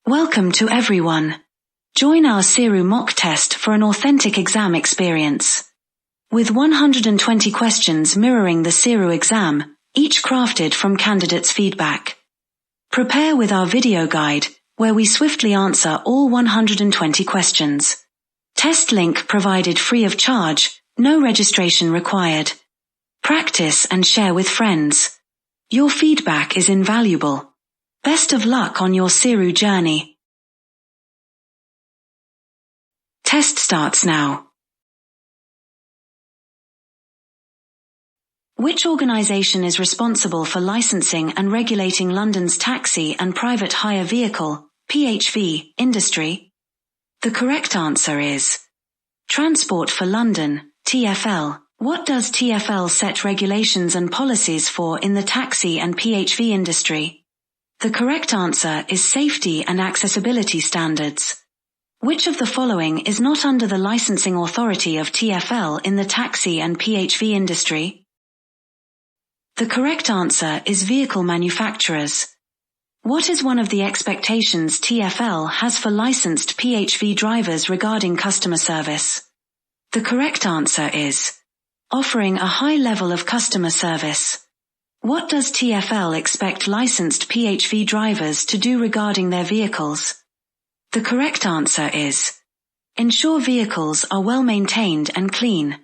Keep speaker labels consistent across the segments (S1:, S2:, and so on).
S1: Welcome to everyone. Join our SERU Mock Test for an authentic exam experience. With 120 questions mirroring the SERU exam, each crafted from candidates' feedback. Prepare with our video guide, where we swiftly answer all 120 questions. Test link provided free of charge, no registration required. Practice and share with friends. Your feedback is invaluable. Best of luck on your SERU journey. Test starts now. Which organisation is responsible for licensing and regulating London's taxi and private hire vehicle, PHV, industry? The correct answer is Transport for London, TfL. What does TfL set regulations and policies for in the taxi and PHV industry? The correct answer is Safety and Accessibility Standards. Which of the following is not under the licensing authority of TfL in the taxi and PHV industry? The correct answer is Vehicle Manufacturers. What is one of the expectations TfL has for licensed PHV drivers regarding customer service? The correct answer is offering a high level of customer service. What does TfL expect licensed PHV drivers to do regarding their vehicles? The correct answer is ensure vehicles are well maintained and clean.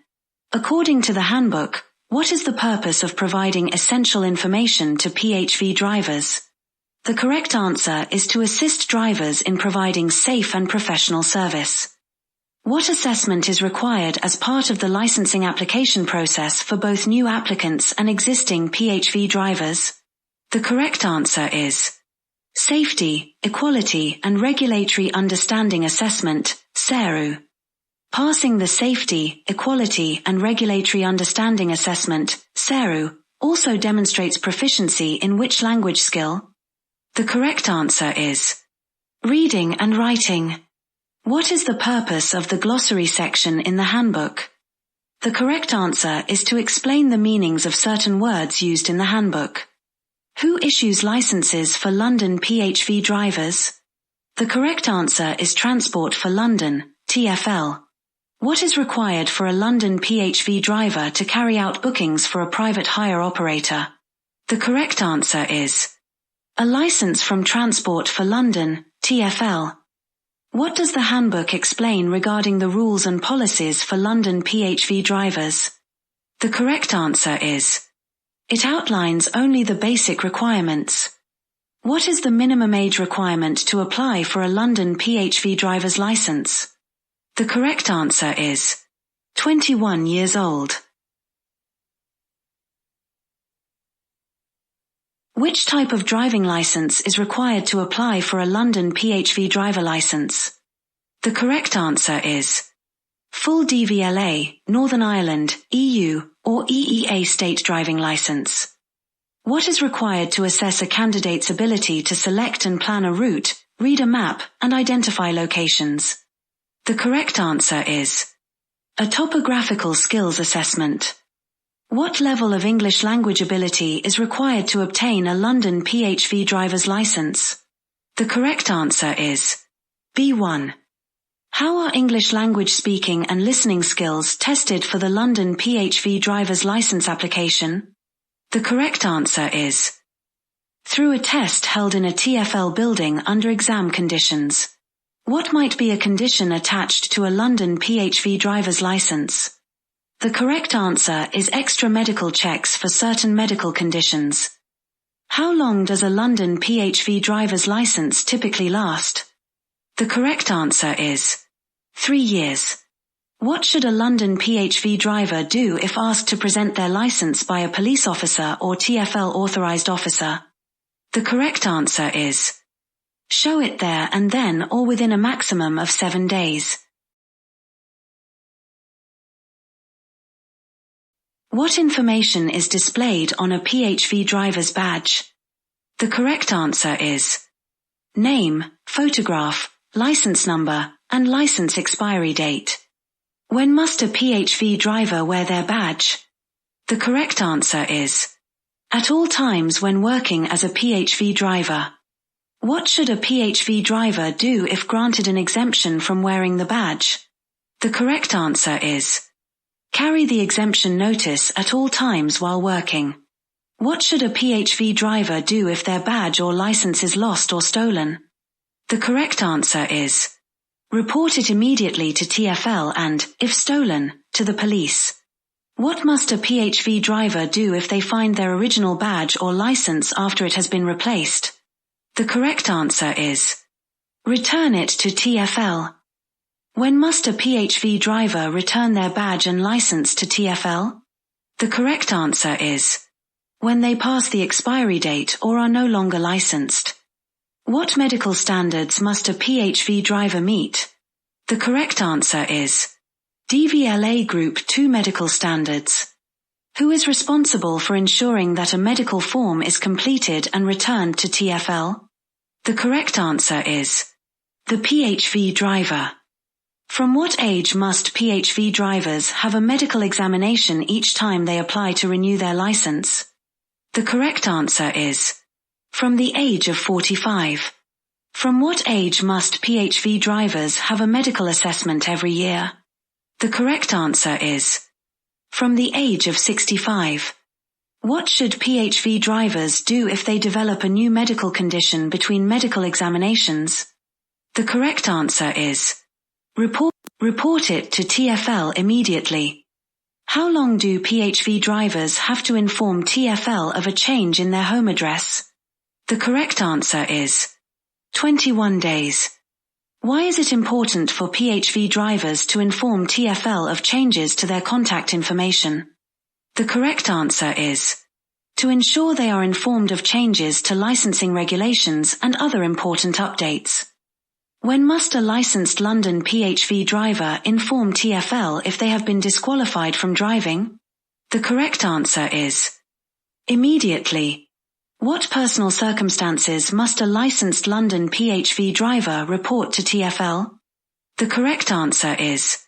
S1: According to the Handbook, what is the purpose of providing essential information to PHV drivers? The correct answer is to assist drivers in providing safe and professional service. What assessment is required as part of the licensing application process for both new applicants and existing PHV drivers? The correct answer is Safety, Equality and Regulatory Understanding Assessment, SERU. Passing the Safety, Equality and Regulatory Understanding Assessment, SERU, also demonstrates proficiency in which language skill? The correct answer is Reading and Writing. What is the purpose of the glossary section in the Handbook? The correct answer is to explain the meanings of certain words used in the Handbook. Who issues licenses for London PHV drivers? The correct answer is Transport for London, TfL. What is required for a London PHV driver to carry out bookings for a private hire operator? The correct answer is a license from Transport for London, TfL. What does the Handbook explain regarding the rules and policies for London PHV drivers? The correct answer is it outlines only the basic requirements. What is the minimum age requirement to apply for a London PHV driver's license? The correct answer is 21 years old. Which type of driving license is required to apply for a London PHV driver license? The correct answer is full DVLA, Northern Ireland, EU, or EEA state driving license. What is required to assess a candidate's ability to select and plan a route, read a map, and identify locations? The correct answer is a topographical skills assessment. What level of English language ability is required to obtain a London PHV driver's license? The correct answer is B1. How are English language speaking and listening skills tested for the London PHV driver's license application? The correct answer is through a test held in a TfL building under exam conditions. What might be a condition attached to a London PHV driver's license? The correct answer is extra medical checks for certain medical conditions. How long does a London PHV driver's license typically last? The correct answer is 3 years. What should a London PHV driver do if asked to present their license by a police officer or TfL authorised officer? The correct answer is show it there and then or within a maximum of 7 days. What information is displayed on a PHV driver's badge? The correct answer is name, photograph, license number, and license expiry date. When must a PHV driver wear their badge? The correct answer is at all times when working as a PHV driver. What should a PHV driver do if granted an exemption from wearing the badge? The correct answer is carry the exemption notice at all times while working. What should a PHV driver do if their badge or license is lost or stolen? The correct answer is report it immediately to TfL and, if stolen, to the police. What must a PHV driver do if they find their original badge or license after it has been replaced? The correct answer is return it to TfL. When must a PHV driver return their badge and license to TfL? The correct answer is when they pass the expiry date or are no longer licensed. What medical standards must a PHV driver meet? The correct answer is DVLA Group 2 medical standards. Who is responsible for ensuring that a medical form is completed and returned to TfL? The correct answer is the PHV driver. From what age must PHV drivers have a medical examination each time they apply to renew their license? The correct answer is from the age of 45. From what age must PHV drivers have a medical assessment every year? The correct answer is from the age of 65. What should PHV drivers do if they develop a new medical condition between medical examinations? The correct answer is report it to TfL immediately. How long do PHV drivers have to inform TfL of a change in their home address? The correct answer is 21 days. Why is it important for PHV drivers to inform TfL of changes to their contact information? The correct answer is to ensure they are informed of changes to licensing regulations and other important updates. When must a licensed London PHV driver inform TfL if they have been disqualified from driving? The correct answer is immediately. What personal circumstances must a licensed London PHV driver report to TfL? The correct answer is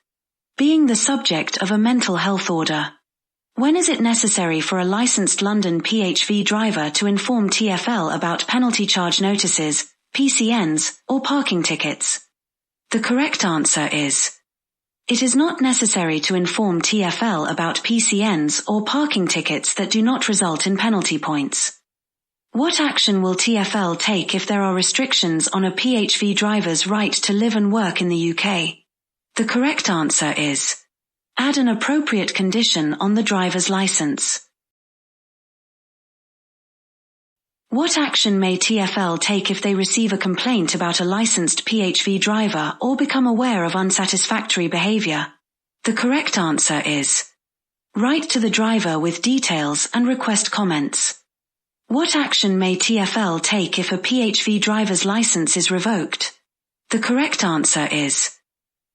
S1: being the subject of a mental health order. When is it necessary for a licensed London PHV driver to inform TfL about penalty charge notices, PCNs, or parking tickets? The correct answer is it is not necessary to inform TfL about PCNs or parking tickets that do not result in penalty points. What action will TfL take if there are restrictions on a PHV driver's right to live and work in the UK? The correct answer is add an appropriate condition on the driver's license. What action may TfL take if they receive a complaint about a licensed PHV driver or become aware of unsatisfactory behavior? The correct answer is write to the driver with details and request comments. What action may TfL take if a PHV driver's license is revoked? The correct answer is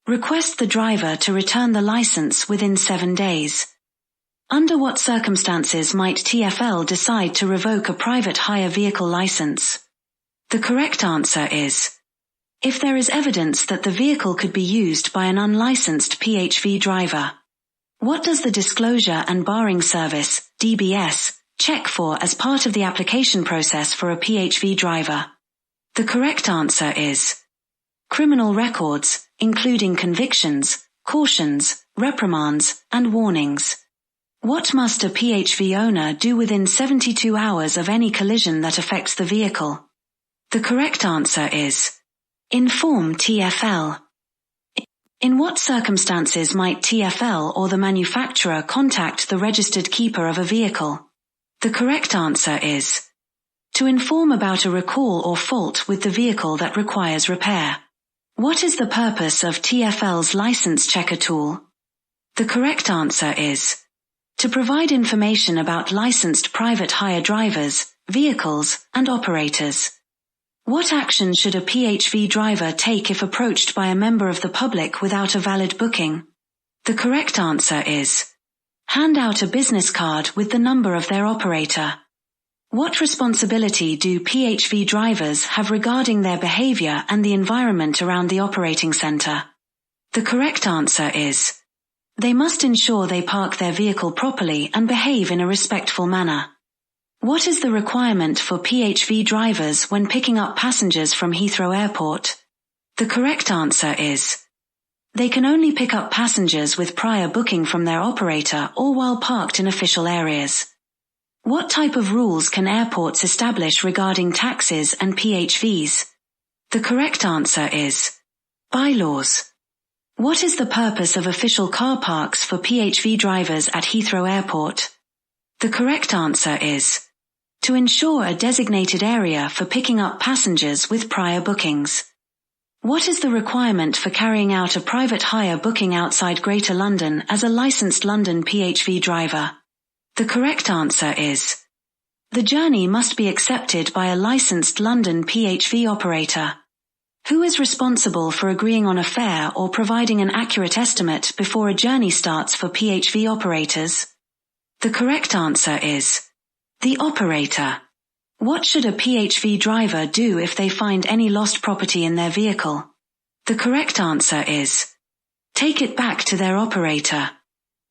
S1: request the driver to return the license within 7 days. Under what circumstances might TfL decide to revoke a private hire vehicle license? The correct answer is if there is evidence that the vehicle could be used by an unlicensed PHV driver. What does the Disclosure and Barring Service, DBS, check for as part of the application process for a PHV driver? The correct answer is criminal records, including convictions, cautions, reprimands, and warnings. What must a PHV owner do within 72 hours of any collision that affects the vehicle? The correct answer is inform TfL. In what circumstances might TfL or the manufacturer contact the registered keeper of a vehicle? The correct answer is to inform about a recall or fault with the vehicle that requires repair. What is the purpose of TfL's license checker tool? The correct answer is to provide information about licensed private hire drivers, vehicles, and operators. What action should a PHV driver take if approached by a member of the public without a valid booking? The correct answer is hand out a business card with the number of their operator. What responsibility do PHV drivers have regarding their behavior and the environment around the operating center? The correct answer is they must ensure they park their vehicle properly and behave in a respectful manner. What is the requirement for PHV drivers when picking up passengers from Heathrow Airport? The correct answer is: they can only pick up passengers with prior booking from their operator or while parked in official areas. What type of rules can airports establish regarding taxis and PHVs? The correct answer is: bylaws. What is the purpose of official car parks for PHV drivers at Heathrow Airport? The correct answer is: to ensure a designated area for picking up passengers with prior bookings. What is the requirement for carrying out a private hire booking outside Greater London as a licensed London PHV driver? The correct answer is: the journey must be accepted by a licensed London PHV operator. Who is responsible for agreeing on a fare or providing an accurate estimate before a journey starts for PHV operators? The correct answer is: the operator. What should a PHV driver do if they find any lost property in their vehicle? The correct answer is: take it back to their operator.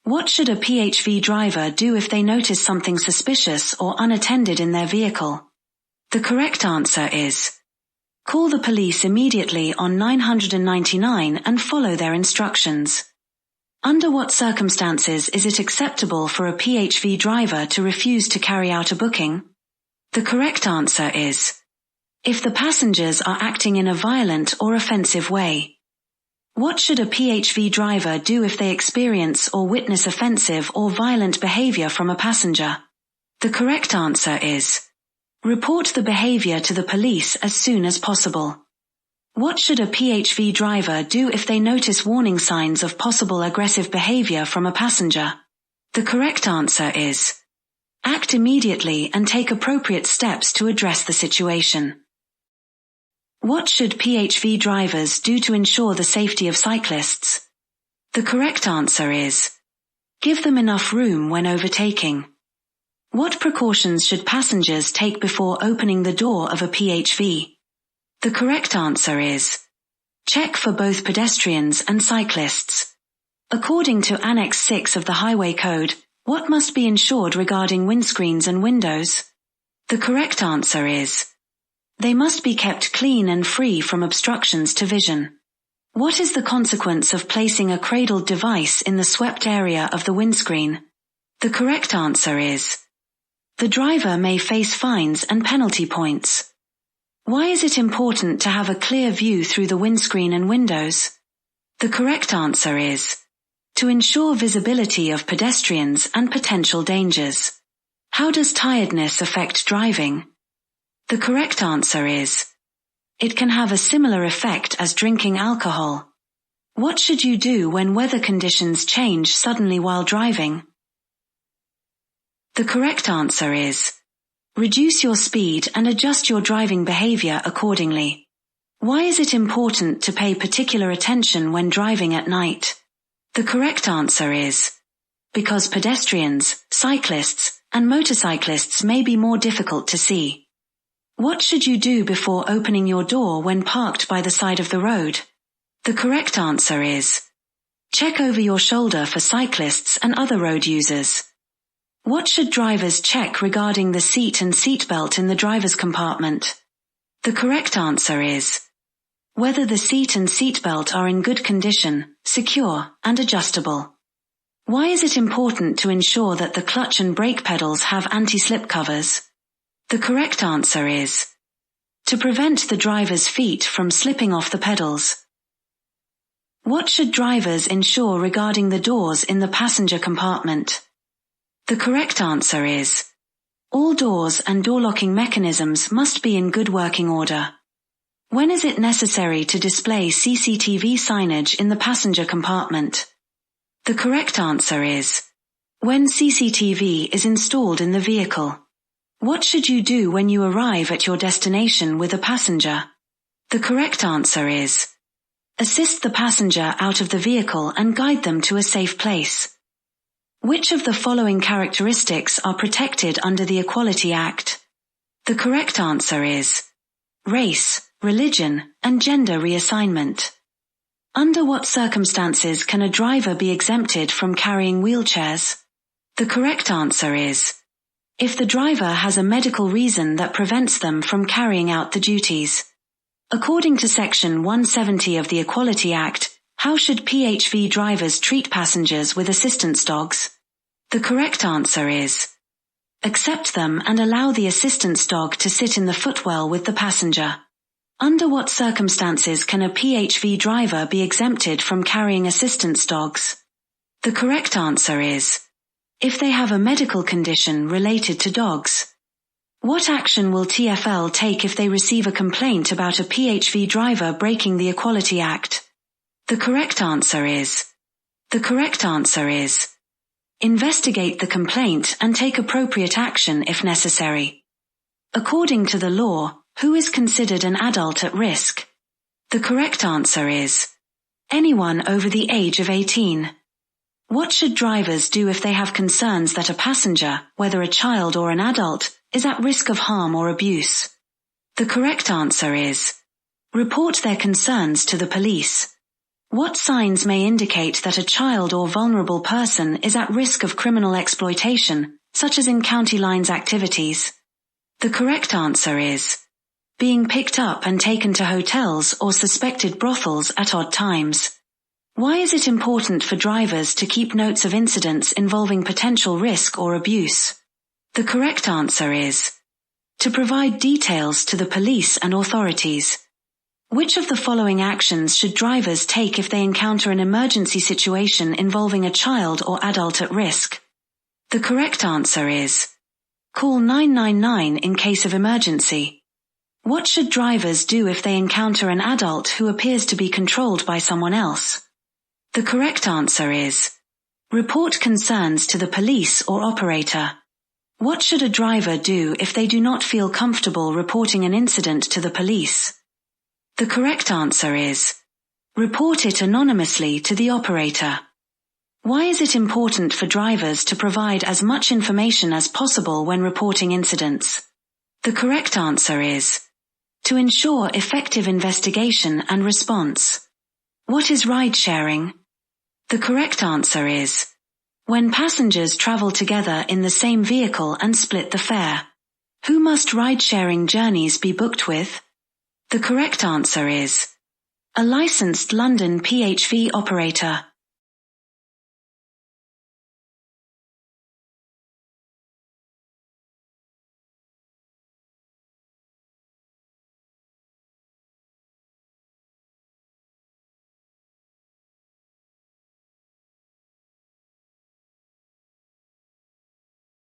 S1: What should a PHV driver do if they notice something suspicious or unattended in their vehicle? The correct answer is: call the police immediately on 999 and follow their instructions. Under what circumstances is it acceptable for a PHV driver to refuse to carry out a booking? The correct answer is: if the passengers are acting in a violent or offensive way. What should a PHV driver do if they experience or witness offensive or violent behavior from a passenger? The correct answer is: report the behavior to the police as soon as possible. What should a PHV driver do if they notice warning signs of possible aggressive behavior from a passenger? The correct answer is: act immediately and take appropriate steps to address the situation. What should PHV drivers do to ensure the safety of cyclists? The correct answer is: give them enough room when overtaking. What precautions should passengers take before opening the door of a PHV? The correct answer is: check for both pedestrians and cyclists. According to Annex 6 of the Highway Code, what must be ensured regarding windscreens and windows? The correct answer is: they must be kept clean and free from obstructions to vision. What is the consequence of placing a cradled device in the swept area of the windscreen? The correct answer is: the driver may face fines and penalty points. Why is it important to have a clear view through the windscreen and windows? The correct answer is: to ensure visibility of pedestrians and potential dangers. How does tiredness affect driving? The correct answer is: it can have a similar effect as drinking alcohol. What should you do when weather conditions change suddenly while driving? The correct answer is: reduce your speed and adjust your driving behavior accordingly. Why is it important to pay particular attention when driving at night? The correct answer is: because pedestrians, cyclists, and motorcyclists may be more difficult to see. What should you do before opening your door when parked by the side of the road? The correct answer is: check over your shoulder for cyclists and other road users. What should drivers check regarding the seat and seatbelt in the driver's compartment? The correct answer is: whether the seat and seatbelt are in good condition, secure, and adjustable. Why is it important to ensure that the clutch and brake pedals have anti-slip covers? The correct answer is: to prevent the driver's feet from slipping off the pedals. What should drivers ensure regarding the doors in the passenger compartment? The correct answer is: all doors and door locking mechanisms must be in good working order. When is it necessary to display CCTV signage in the passenger compartment? The correct answer is: when CCTV is installed in the vehicle. What should you do when you arrive at your destination with a passenger? The correct answer is: assist the passenger out of the vehicle and guide them to a safe place. Which of the following characteristics are protected under the Equality Act? The correct answer is: race, religion, and gender reassignment. Under what circumstances can a driver be exempted from carrying wheelchairs? The correct answer is: if the driver has a medical reason that prevents them from carrying out the duties. According to Section 170 of the Equality Act, how should PHV drivers treat passengers with assistance dogs? The correct answer is accept them and allow the assistance dog to sit in the footwell with the passenger. Under what circumstances can a PHV driver be exempted from carrying assistance dogs? The correct answer is if they have a medical condition related to dogs. What action will TfL take if they receive a complaint about a PHV driver breaking the Equality Act? The correct answer is investigate the complaint and take appropriate action if necessary. According to the law, who is considered an adult at risk? The correct answer is anyone over the age of 18. What should drivers do if they have concerns that a passenger, whether a child or an adult, is at risk of harm or abuse? The correct answer is report their concerns to the police. What signs may indicate that a child or vulnerable person is at risk of criminal exploitation, such as in county lines activities? The correct answer is being picked up and taken to hotels or suspected brothels at odd times. Why is it important for drivers to keep notes of incidents involving potential risk or abuse? The correct answer is to provide details to the police and authorities. Which of the following actions should drivers take if they encounter an emergency situation involving a child or adult at risk? The correct answer is call 999 in case of emergency. What should drivers do if they encounter an adult who appears to be controlled by someone else? The correct answer is report concerns to the police or operator. What should a driver do if they do not feel comfortable reporting an incident to the police? The correct answer is report it anonymously to the operator. Why is it important for drivers to provide as much information as possible when reporting incidents? The correct answer is to ensure effective investigation and response. What is ride sharing? The correct answer is when passengers travel together in the same vehicle and split the fare. Who must ride-sharing journeys be booked with? The correct answer is a licensed London PHV operator.